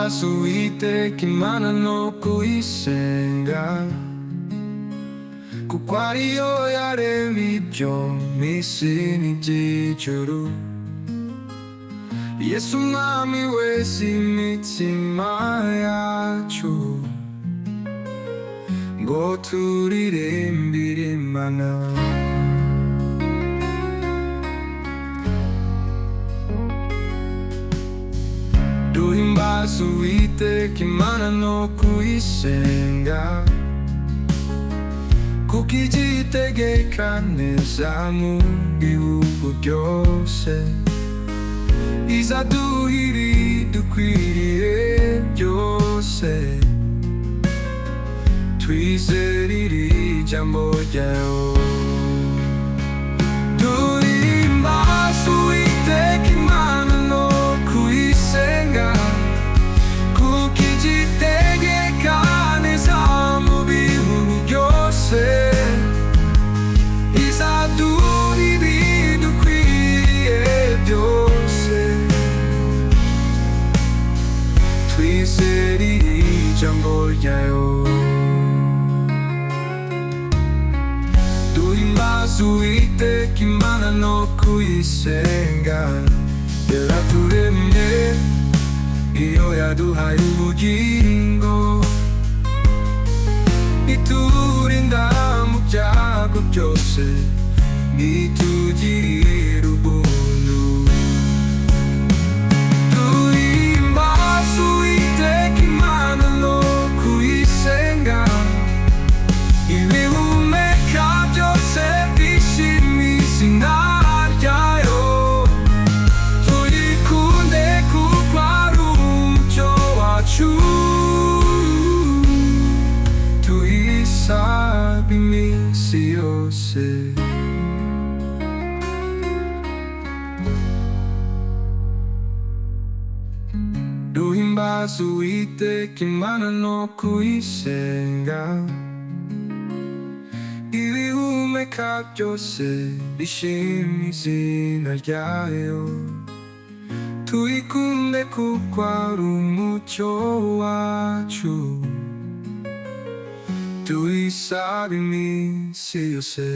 baso itekiimana no kuyisenga, kuko ariyo yaremye ibyo mw'isi n'iby'ijuru. Yesu umwami wese imitima yacu, ngo turirimbire Imana. Duhimbaze Uwiteka no kuyisenga, kuko ijya itegeka neza mu bihugu byose, izaduha ibidukwiriye byose. Twizere iri jambo ryayo. Duhimbaze Uwiteka Imana no kuyisenga, kuko ijya itegeka neza mu bihugu byose, izaduha ibidukwiriye byose. Twizere iri jambo ryayo. Duhimbaze Uwiteka Imana no kuyisenga, yaraturemye, iyo yaduhaye ubugingo, iturinda mu byago byose, itugirira ubuntu. Duhimbaze Uwiteka Imana no kuyisenga, ibihumeka byose byishimiye izina ryayo. Tuyikunde kuko ari umucyo wacu, tuyisabe iminsi yose. Duhimbaze Uwiteka Imana no kuyisenga, ibihumeka byose bishimye izina ryayo. Tuyikunde kuko ari umucyo wacu, tuyisabe iminsi yose.